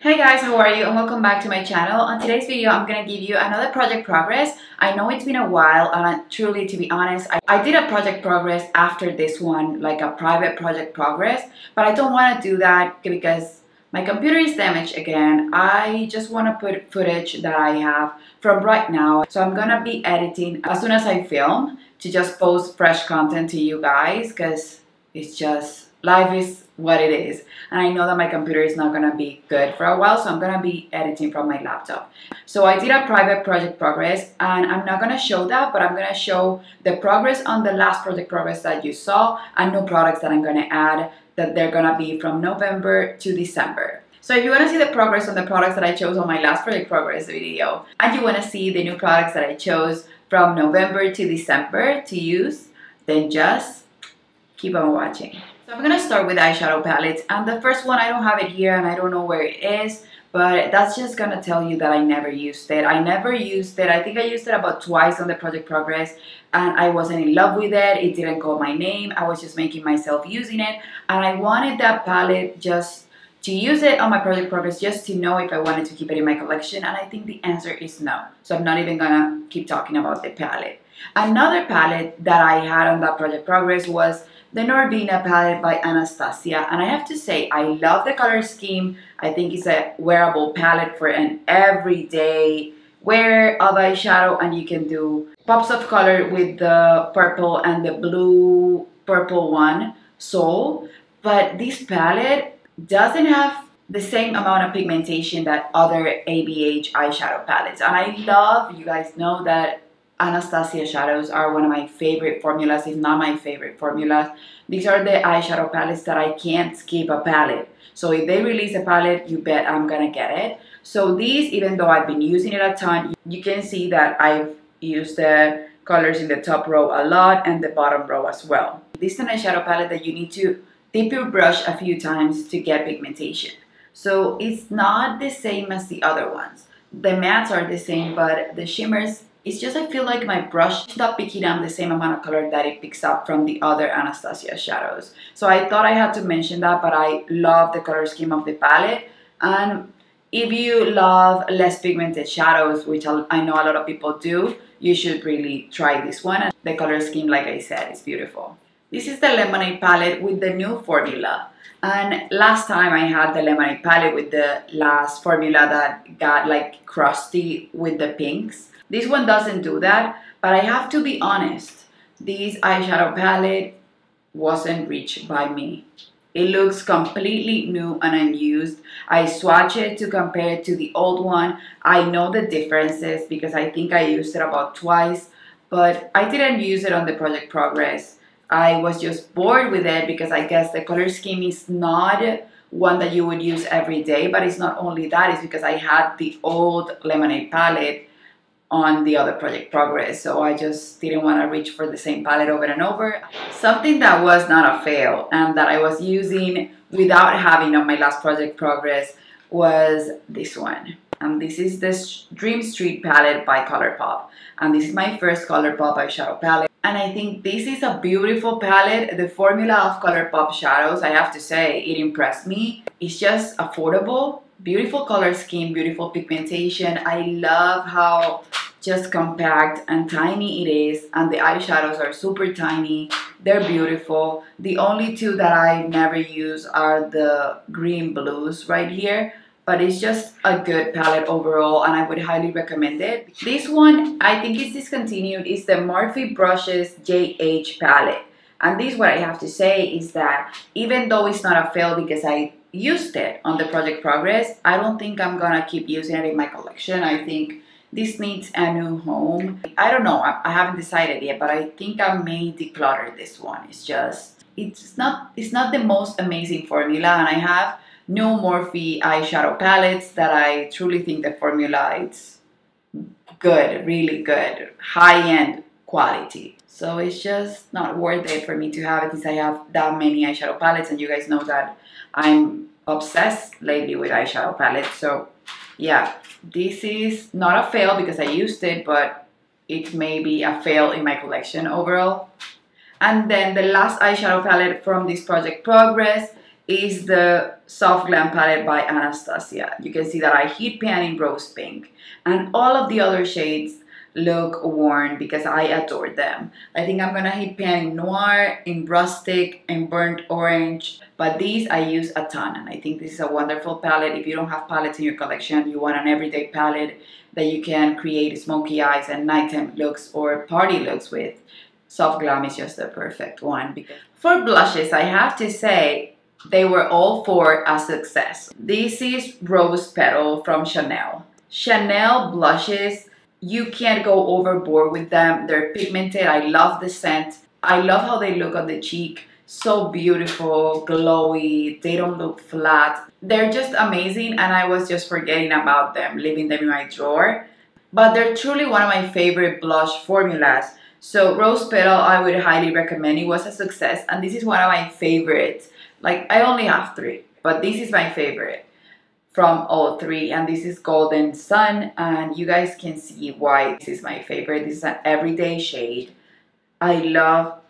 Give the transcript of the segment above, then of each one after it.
Hey guys, how are you? And welcome back to my channel. On today's video, I'm gonna give you another project progress. I know it's been a while, and truly, to be honest, I did a project progress after this one, like a private project progress, but I don't want to do that because my computer is damaged again. I just want to put footage that I have from right now. So I'm gonna be editing as soon as I film to just post fresh content to you guys, because it's just, life is what it is, and I know that my computer is not gonna be good for a while, so I'm gonna be editing from my laptop. So I did a private project progress, and I'm not gonna show that, but I'm gonna show the progress on the last project progress that you saw and new products that I'm gonna add, that they're gonna be from November to December. So if you want to see the progress on the products that I chose on my last project progress video, and you want to see the new products that I chose from November to December to use, then just keep on watching. So I'm gonna start with eyeshadow palettes, and the first one, I don't have it here and I don't know where it is, but that's just gonna tell you that I never used it. I never used it. I think I used it about twice on the project progress, and I wasn't in love with it. It didn't call my name. I was just making myself using it, and I wanted that palette just to use it on my project progress, just to know if I wanted to keep it in my collection, and I think the answer is no. So I'm not even gonna keep talking about the palette. Another palette that I had on that project progress was the Jordana palette by Anastasia, and I have to say I love the color scheme. I think it's a wearable palette for an everyday wear of eyeshadow, and you can do pops of color with the purple and the blue purple one, Soul. But this palette doesn't have the same amount of pigmentation that other ABH eyeshadow palettes, and I love, you guys know that Anastasia shadows are one of my favorite formulas, if not my favorite formulas. These are the eyeshadow palettes that I can't skip a palette. So if they release a palette, you bet I'm gonna get it. So these, even though I've been using it a ton, you can see that I've used the colors in the top row a lot and the bottom row as well. This is an eyeshadow palette that you need to dip your brush a few times to get pigmentation. So it's not the same as the other ones. The mattes are the same, but the shimmers, it's just I feel like my brush is not picking up the same amount of color that it picks up from the other Anastasia shadows. So I thought I had to mention that, but I love the color scheme of the palette. And if you love less pigmented shadows, which I know a lot of people do, you should really try this one. And the color scheme, like I said, is beautiful. This is the Lemonade palette with the new formula. And last time I had the Lemonade palette with the last formula that got like crusty with the pinks. This one doesn't do that, but I have to be honest, this eyeshadow palette wasn't reached by me. It looks completely new and unused. I swatch it to compare it to the old one. I know the differences because I think I used it about twice, but I didn't use it on the project progress. I was just bored with it because I guess the color scheme is not one that you would use every day, but it's not only that, it's because I had the old Lemonade palette on the other project progress, so I just didn't want to reach for the same palette over and over. Something that was not a fail and that I was using without having on my last project progress was this one, and this is this Dream Street palette by ColourPop, and this is my first ColourPop eyeshadow palette, and I think this is a beautiful palette. The formula of ColourPop shadows, I have to say, it impressed me. It's just affordable, beautiful color scheme, beautiful pigmentation. I love how just compact and tiny it is, and the eyeshadows are super tiny. They're beautiful. The only two that I never use are the green blues right here, but it's just a good palette overall, and I would highly recommend it. This one, I think it's discontinued, is the MORPHE Brushes JH palette. And this, what I have to say is that even though it's not a fail because I used it on the project progress, I don't think I'm gonna keep using it in my collection. I think this needs a new home. I don't know, I haven't decided yet, but I think I may declutter this one. It's just, it's not the most amazing formula, and I have new Morphe eyeshadow palettes that I truly think the formula is good, really good, high-end quality. So it's just not worth it for me to have it since I have that many eyeshadow palettes, and you guys know that I'm obsessed lately with eyeshadow palettes. So yeah, this is not a fail because I used it, but it may be a fail in my collection overall. And then the last eyeshadow palette from this project progress is the Soft Glam palette by Anastasia. You can see that I heat pan in Rose Pink, and all of the other shades look worn because I adore them. I think I'm gonna heat pan in Noir, in Rustic, in Burnt Orange, but these I use a ton, and I think this is a wonderful palette. If you don't have palettes in your collection, you want an everyday palette that you can create smoky eyes and nighttime looks or party looks with. Soft Glam is just the perfect one. For blushes, I have to say they were all four a success. This is Rose Petal from Chanel. Chanel blushes, you can't go overboard with them. They're pigmented. I love the scent. I love how they look on the cheek. So beautiful, glowy. They don't look flat. They're just amazing, and I was just forgetting about them, leaving them in my drawer. But they're truly one of my favorite blush formulas. So Rose Petal, I would highly recommend. It was a success, and this is one of my favorites. Like, I only have 3, but this is my favorite from all 3, and this is Golden Sun, and you guys can see why this is my favorite. This is an everyday shade. I love,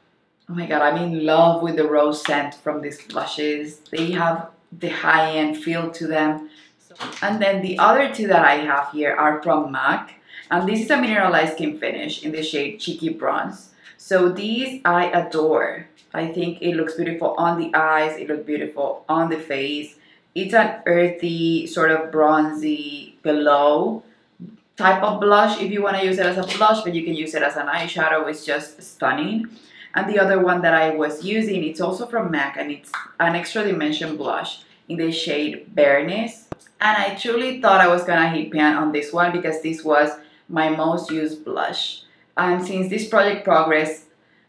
oh my god, I'm in love with the rose scent from these blushes. They have the high-end feel to them. And then the other 2 that I have here are from MAC, and this is a mineralized skin finish in the shade Cheeky Bronze. So these I adore. I think it looks beautiful on the eyes, it looks beautiful on the face. It's an earthy, sort of bronzy glow type of blush if you want to use it as a blush, but you can use it as an eyeshadow. It's just stunning. And the other one that I was using, it's also from MAC, and it's an extra dimension blush in the shade Bareness. And I truly thought I was gonna heat pan on this one because this was my most used blush. And since this project progress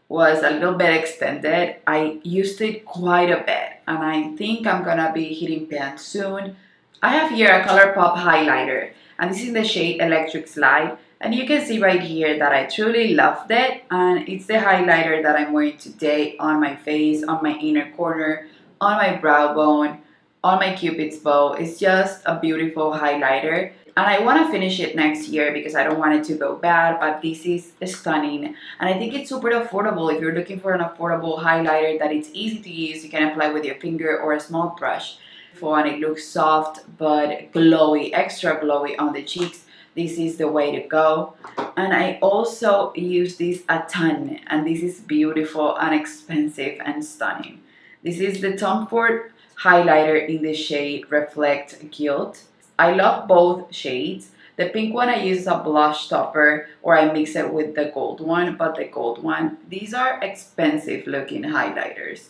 was a little bit extended, I used it quite a bit, and I think I'm gonna be heating pan soon. I have here a ColourPop highlighter, and this is in the shade Electric Slide, and you can see right here that I truly loved it, and it's the highlighter that I'm wearing today on my face, on my inner corner, on my brow bone, on my Cupid's bow. It's just a beautiful highlighter. And I want to finish it next year because I don't want it to go bad, but this is stunning. And I think it's super affordable. If you're looking for an affordable highlighter that it's easy to use, you can apply with your finger or a small brush. And it looks soft but glowy, extra glowy on the cheeks. This is the way to go. And I also use this a ton, and this is beautiful and expensive and stunning. This is the Tom Ford highlighter in the shade Reflect Guilt. I love both shades. The pink one I use as a blush topper, or I mix it with the gold one, but the gold one, these are expensive looking highlighters.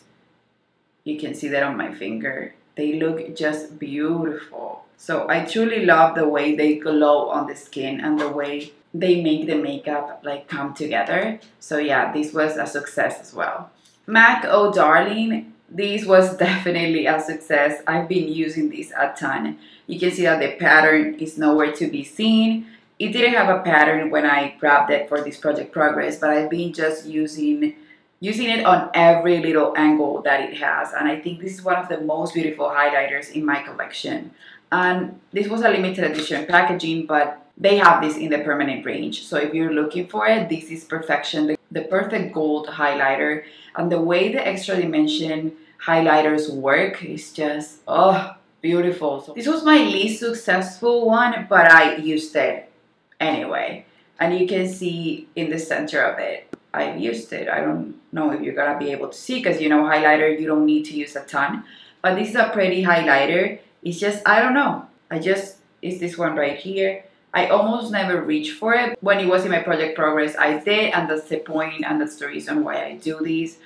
You can see that on my finger. They look just beautiful. So I truly love the way they glow on the skin and the way they make the makeup like come together. So yeah, this was a success as well. MAC Oh Darling, this was definitely a success. I've been using this a ton. You can see that the pattern is nowhere to be seen. It didn't have a pattern when I grabbed it for this project progress, but I've been just using it on every little angle that it has. And I think this is one of the most beautiful highlighters in my collection. And this was a limited edition packaging, but they have this in the permanent range. So if you're looking for it, this is perfection. The perfect gold highlighter. And the way the extra dimension highlighters work is just, oh, beautiful. So this was my least successful one, but I used it anyway. And you can see in the center of it, I've used it. I don't know if you're gonna be able to see, because you know, highlighter, you don't need to use a ton. But this is a pretty highlighter. It's just, I don't know. It's this one right here. I almost never reach for it. When it was in my project progress, I did, and that's the point, and that's the reason why I do these.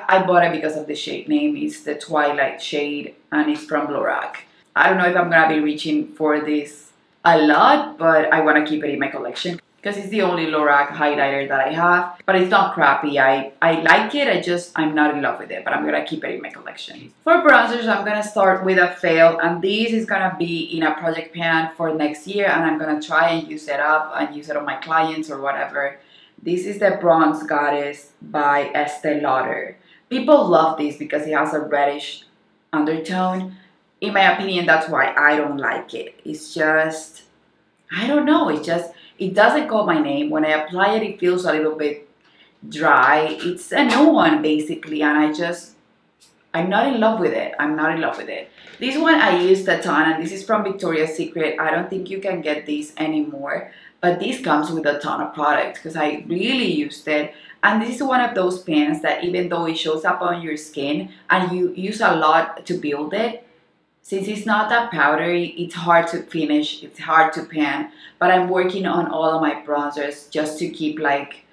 I bought it because of the shade name. It's the Twilight shade, and it's from LORAC. I don't know if I'm gonna be reaching for this a lot, but I wanna keep it in my collection because it's the only LORAC highlighter that I have. But it's not crappy. I like it, I'm not in love with it, but I'm gonna keep it in my collection. For bronzers, I'm gonna start with a fail, and this is gonna be in a project pan for next year, and I'm gonna try and use it up and use it on my clients or whatever. This is the Bronze Goddess by Estee Lauder. People love this because it has a reddish undertone. In my opinion, that's why I don't like it. It's just, I don't know, it doesn't call my name. When I apply it, it feels a little bit dry. It's a new one basically, and I I'm not in love with it. I'm not in love with it. This one I used a ton, and this is from Victoria's Secret. I don't think you can get these anymore, but this comes with a ton of product because I really used it. And this is one of those pans that even though it shows up on your skin and you use a lot to build it, since it's not that powdery, it's hard to finish, it's hard to pan. But I'm working on all of my bronzers just to keep like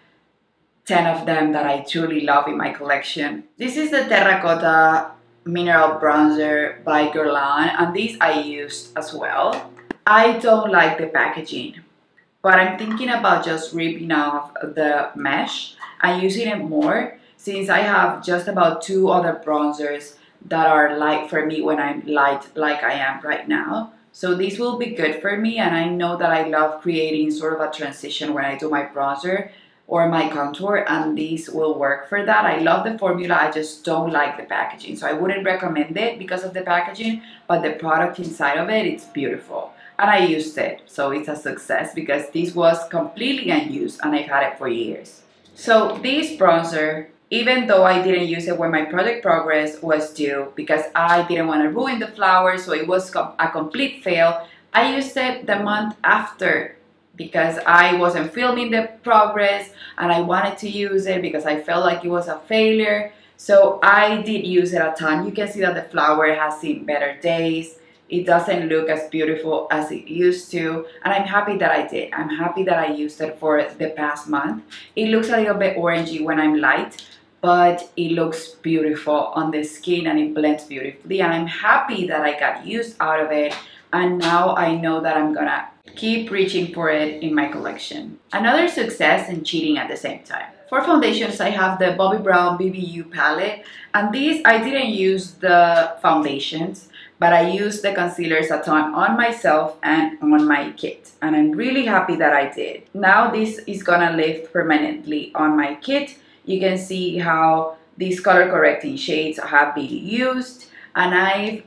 10 of them that I truly love in my collection. This is the Terracotta Mineral Bronzer by Guerlain, and these I used as well. I don't like the packaging, but I'm thinking about just ripping off the mesh and using it more, since I have just about 2 other bronzers that are light for me when I'm light like I am right now. So this will be good for me, and I know that I love creating sort of a transition when I do my bronzer or my contour, and these will work for that. I love the formula, I just don't like the packaging. So I wouldn't recommend it because of the packaging, but the product inside of it, it's beautiful. And I used it, so it's a success because this was completely unused and I've had it for years. So this bronzer, even though I didn't use it when my project progress was due because I didn't want to ruin the flowers, so it was a complete fail, I used it the month after because I wasn't filming the progress and I wanted to use it because I felt like it was a failure. So I did use it a ton. You can see that the flower has seen better days. It doesn't look as beautiful as it used to, and I'm happy that I did. I'm happy that I used it for the past month. It looks a little bit orangey when I'm light, but it looks beautiful on the skin and it blends beautifully, and I'm happy that I got used out of it, and now I know that I'm gonna keep reaching for it in my collection. Another success and cheating at the same time. For foundations, I have the Bobbi Brown BBU palette, and these I didn't use the foundations, but I used the concealers a ton on myself and on my kit, and I'm really happy that I did. Now this is gonna live permanently on my kit. You can see how these color correcting shades have been used, and I've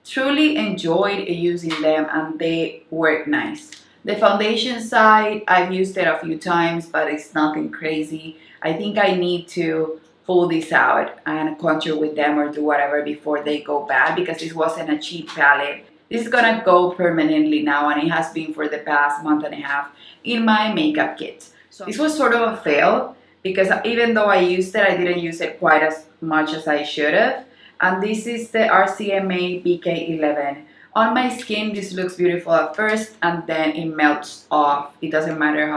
truly enjoyed using them and they work nice. The foundation side, I've used it a few times, but it's nothing crazy. I think I need to pull this out and contour with them or do whatever before they go bad, because this wasn't a cheap palette. This is gonna go permanently now, and it has been for the past month and a half in my makeup kit. So this was sort of a fail because even though I used it, I didn't use it quite as much as I should have. And this is the RCMA BK11. On my skin, this looks beautiful at first and then it melts off. It doesn't matter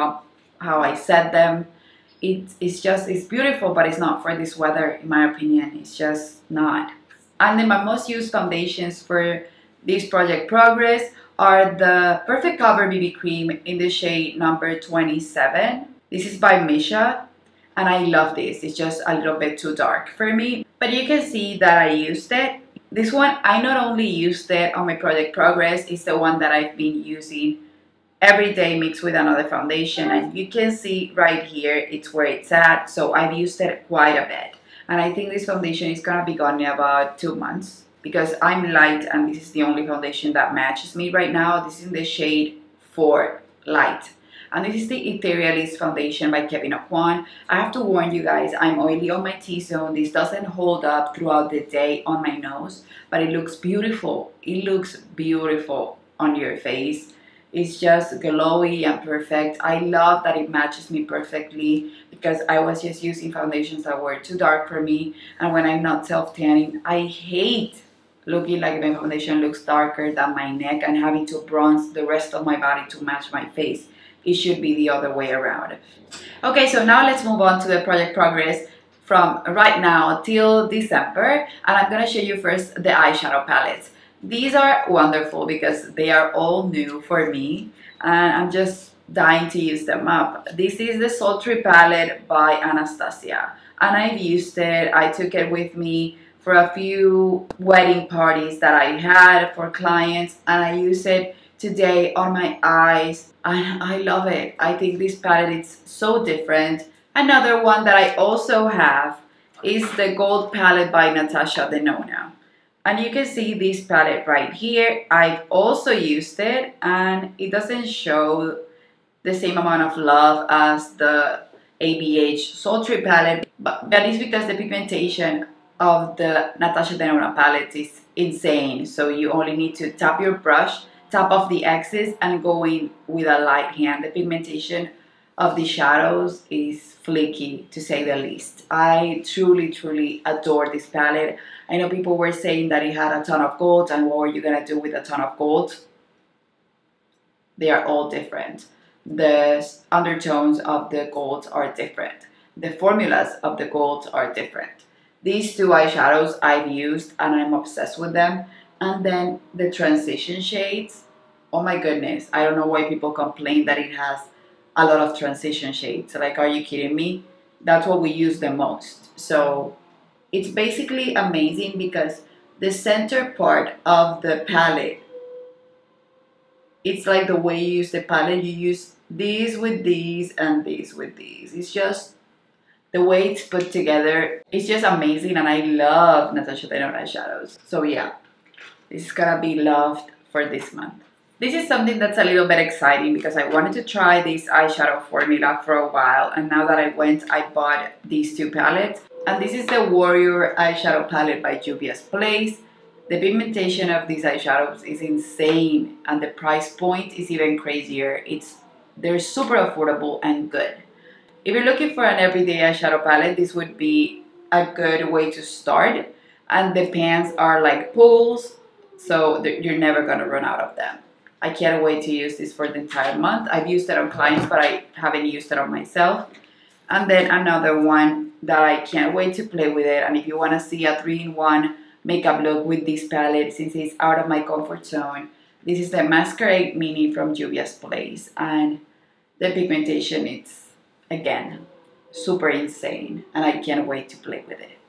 how I set them. It's beautiful, but it's not for this weather, in my opinion. It's just not. And then my most used foundations for this project progress are the Perfect Cover BB Cream in the shade number 27. This is by MISHA, and I love this. It's just a little bit too dark for me, but you can see that I used it. This one, I not only used it on my project progress, it's the one that I've been using every day mixed with another foundation, and you can see right here it's where it's at. So I've used it quite a bit, and I think this foundation is gonna be gone in about 2 months because I'm light and this is the only foundation that matches me right now. This is in the shade 4 Light, and this is the Etherealist foundation by Kevyn Aucoin. I have to warn you guys, I'm oily on my T-zone. This doesn't hold up throughout the day on my nose, but it looks beautiful. It looks beautiful on your face. It's just glowy and perfect. I love that it matches me perfectly because I was just using foundations that were too dark for me, and when I'm not self-tanning, I hate looking like my foundation looks darker than my neck and having to bronze the rest of my body to match my face. It should be the other way around. Okay, so now let's move on to the project progress from right now till December, and I'm gonna show you first the eyeshadow palettes. These are wonderful because they are all new for me, and I'm just dying to use them up. This is the Sultry palette by Anastasia, and I've used it. I took it with me for a few wedding parties that I had for clients, and I use it today on my eyes, and I love it. I think this palette is so different. Another one that I also have is the Gold palette by Natasha Denona. And you can see this palette right here. I've also used it, and it doesn't show the same amount of love as the ABH Sultry palette, but that is because the pigmentation of the Natasha Denona palettes is insane. So you only need to tap your brush, tap off the excess, and go in with a light hand. The pigmentation of the shadows is flaky, to say the least. I truly adore this palette. I know people were saying that it had a ton of gold, and what were you gonna do with a ton of gold? They are all different. The undertones of the golds are different. The formulas of the golds are different. These two eyeshadows I've used and I'm obsessed with them. And then the transition shades, oh my goodness, I don't know why people complain that it has a lot of transition shades. Like, are you kidding me? That's what we use the most. So it's basically amazing because the center part of the palette, it's like the way you use the palette. You use these with these and these with these. It's just the way it's put together. It's just amazing, and I love Natasha Denona eyeshadows. So yeah, this is gonna be loved for this month. This is something that's a little bit exciting because I wanted to try this eyeshadow formula for a while, and now that I went, I bought these two palettes. And this is the Warrior eyeshadow palette by Juvia's Place. The pigmentation of these eyeshadows is insane, and the price point is even crazier. They're super affordable and good. If you're looking for an everyday eyeshadow palette, this would be a good way to start. And the pans are like pools, so you're never gonna run out of them. I can't wait to use this for the entire month. I've used it on clients, but I haven't used it on myself. And then another one that I can't wait to play with it. And if you wanna see a 3-in-1 makeup look with this palette, since it's out of my comfort zone, this is the Masquerade Mini from Juvia's Place. And the pigmentation, it's, again, super insane, and I can't wait to play with it.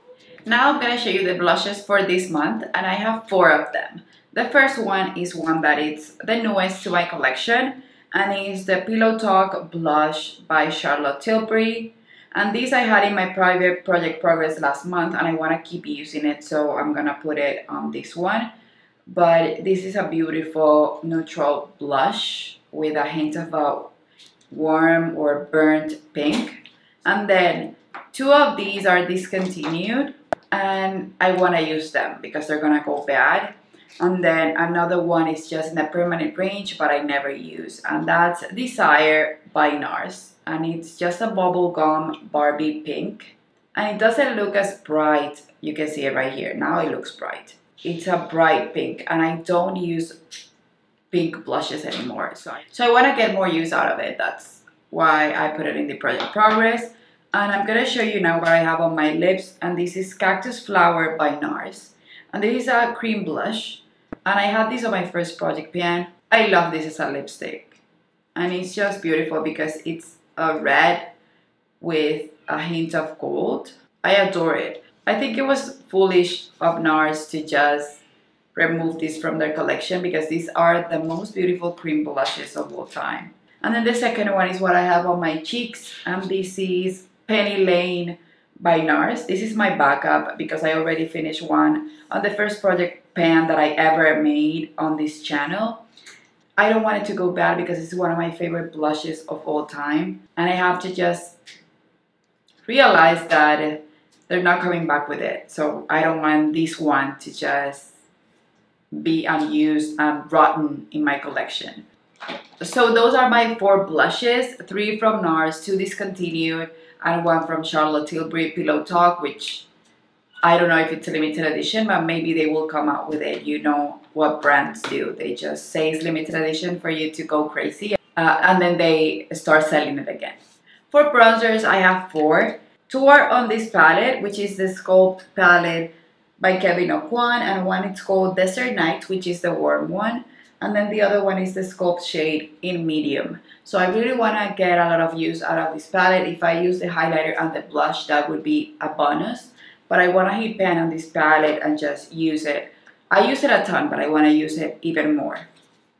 Now I'm going to show you the blushes for this month, and I have 4 of them. The first one is one that is the newest to my collection, and it's the Pillow Talk Blush by Charlotte Tilbury. And this I had in my private project progress last month, and I want to keep using it, so I'm going to put it on this one. But this is a beautiful neutral blush with a hint of a warm or burnt pink. And then 2 of these are discontinued, and I want to use them because they're gonna go bad. And then another one is just in the permanent range, but I never use, and that's Desire by NARS. And it's just a bubblegum Barbie pink, and it doesn't look as bright. You can see it right here. Now it looks bright. It's a bright pink, and I don't use pink blushes anymore, so I want to get more use out of it. That's why I put it in the project progress. And I'm gonna show you now what I have on my lips, and this is Cactus Flower by NARS, and this is a cream blush, and I had this on my first project pan. I love this as a lipstick, and it's just beautiful because it's a red with a hint of gold. I adore it. I think it was foolish of NARS to just remove this from their collection because these are the most beautiful cream blushes of all time. And then the second one is what I have on my cheeks, and this is Penny Lane by NARS. This is my backup because I already finished one on the first project pan that I ever made on this channel. I don't want it to go bad because it's one of my favorite blushes of all time, and I have to just realize that they're not coming back with it. So I don't want this one to just be unused and rotten in my collection. So those are my 4 blushes, 3 from NARS, 2 discontinued, and 1 from Charlotte Tilbury Pillow Talk, which I don't know if it's a limited edition, but maybe they will come out with it. You know what brands do. They just say it's limited edition for you to go crazy, and then they start selling it again. For bronzers, I have 4. 2 are on this palette, which is the Sculpt palette by Kevyn Aucoin, and one it's called Desert Night, which is the warm one, and then the other one is the Sculpt shade in medium. So I really want to get a lot of use out of this palette. If I use the highlighter and the blush, that would be a bonus, but I want to hit pan on this palette and just use it. I use it a ton, but I want to use it even more.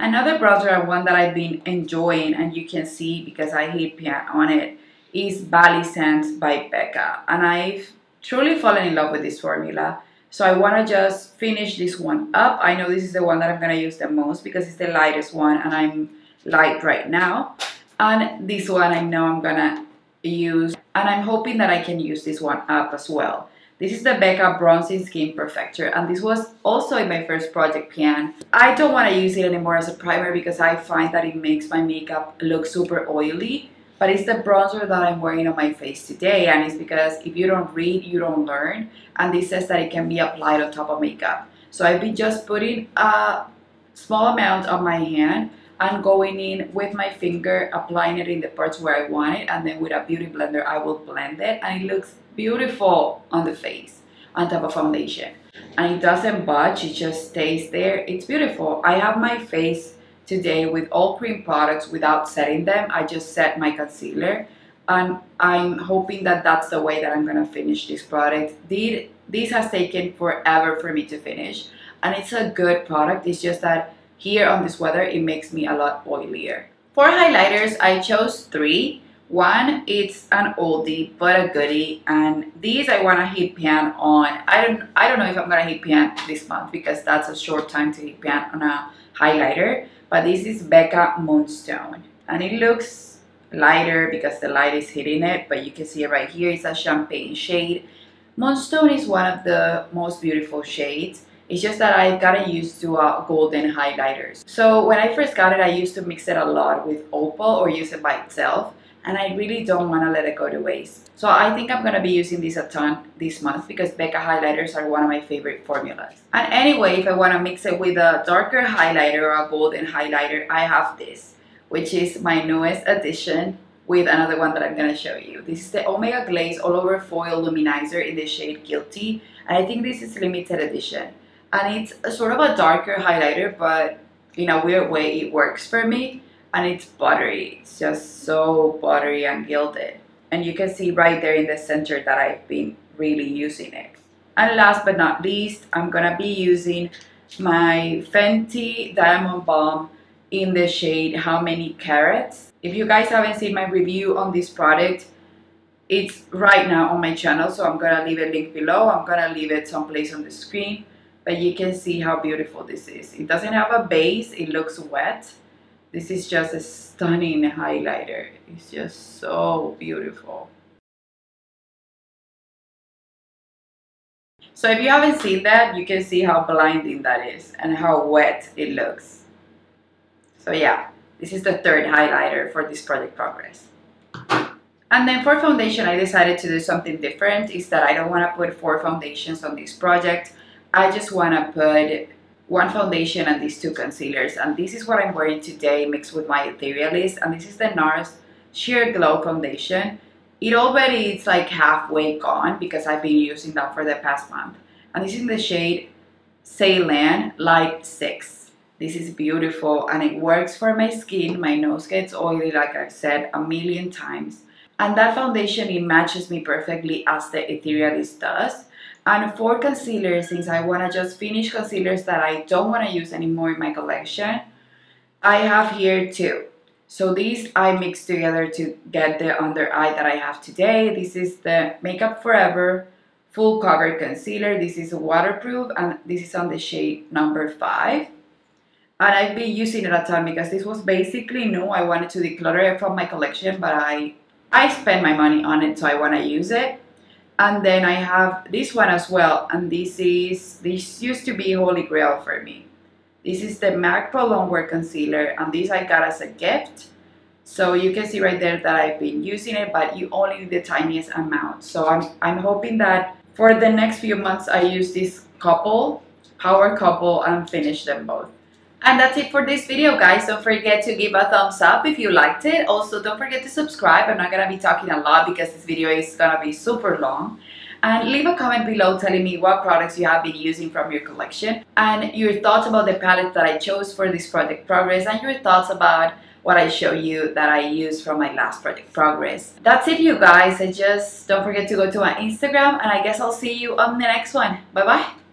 Another bronzer, and one that I've been enjoying, and you can see because I hit pan on it, is Bali Sands by BECCA, and I've truly fallen in love with this formula. So I want to just finish this one up. I know this is the one that I'm going to use the most because it's the lightest one, and I'm light right now. And this one I know I'm going to use, and I'm hoping that I can use this one up as well. This is the BECCA Bronzing Skin Perfector, and this was also in my first project pan. I don't want to use it anymore as a primer because I find that it makes my makeup look super oily. But it's the bronzer that I'm wearing on my face today, and it's because if you don't read, you don't learn. And this says that it can be applied on top of makeup. So I've been just putting a small amount on my hand and going in with my finger, applying it in the parts where I want it, and then with a beauty blender I will blend it, and it looks beautiful on the face on top of foundation. And it doesn't budge, it just stays there. It's beautiful. I have my face today with all cream products without setting them. I just set my concealer, and I'm hoping that that's the way that I'm gonna finish this product. This has taken forever for me to finish, and it's a good product. It's just that here on this weather it makes me a lot oilier. For highlighters, I chose 3. One, it's an oldie but a goodie, and these I want to heat pan on. I don't know if I'm gonna heat pan this month because that's a short time to heat pan on a highlighter. But this is BECCA Moonstone, and it looks lighter because the light is hitting it, but you can see it right here. It's a champagne shade. Moonstone is one of the most beautiful shades. It's just that I've gotten used to golden highlighters. So when I first got it, I used to mix it a lot with opal or use it by itself, and I really don't want to let it go to waste. So I think I'm going to be using this a ton this month because BECCA highlighters are one of my favorite formulas. And anyway, if I want to mix it with a darker highlighter or a golden highlighter, I have this, which is my newest addition with another one that I'm going to show you. This is the Omega Glaze All Over Foil Luminizer in the shade Guilty, and I think this is limited edition. And it's a sort of a darker highlighter, but in a weird way it works for me, and it's buttery. It's just so buttery and gilded. And you can see right there in the center that I've been really using it. And last but not least, I'm gonna be using my Fenty Diamond Balm in the shade How Many Carats. If you guys haven't seen my review on this product, it's right now on my channel, so I'm gonna leave a link below. I'm gonna leave it someplace on the screen, but you can see how beautiful this is. It doesn't have a base, it looks wet. This is just a stunning highlighter. It's just so beautiful. So if you haven't seen that, you can see how blinding that is and how wet it looks. So yeah, this is the 3rd highlighter for this project progress. And then for foundation, I decided to do something different. Is that I don't want to put 4 foundations on this project. I just want to put 1 foundation and these 2 concealers, and this is what I'm wearing today mixed with my Etherealist, and this is the NARS Sheer Glow Foundation. It already is like halfway gone because I've been using that for the past month, and this is in the shade Ceylan Light 6. This is beautiful and it works for my skin. My nose gets oily like I've said a million times, and that foundation, it matches me perfectly as the Etherealist does. And for concealer, since I want to just finish concealers that I don't want to use anymore in my collection, I have here 2. So these I mixed together to get the under eye that I have today. This is the Makeup Forever Full Cover Concealer. This is waterproof, and this is on the shade number 5. And I've been using it a ton because this was basically new. I wanted to declutter it from my collection, but I spent my money on it, so I want to use it. And then I have this one as well, and this used to be Holy Grail for me. This is the MAC Prolongwear Concealer, and this I got as a gift. So you can see right there that I've been using it, but you only need the tiniest amount. So I'm hoping that for the next few months I use this power couple, and finish them both. And that's it for this video, guys. Don't forget to give a thumbs up if you liked it. Also, don't forget to subscribe. I'm not going to be talking a lot because this video is going to be super long. And leave a comment below telling me what products you have been using from your collection, and your thoughts about the palette that I chose for this project progress, and your thoughts about what I show you that I used from my last project progress. That's it, you guys. And just don't forget to go to my Instagram, and I guess I'll see you on the next one. Bye bye.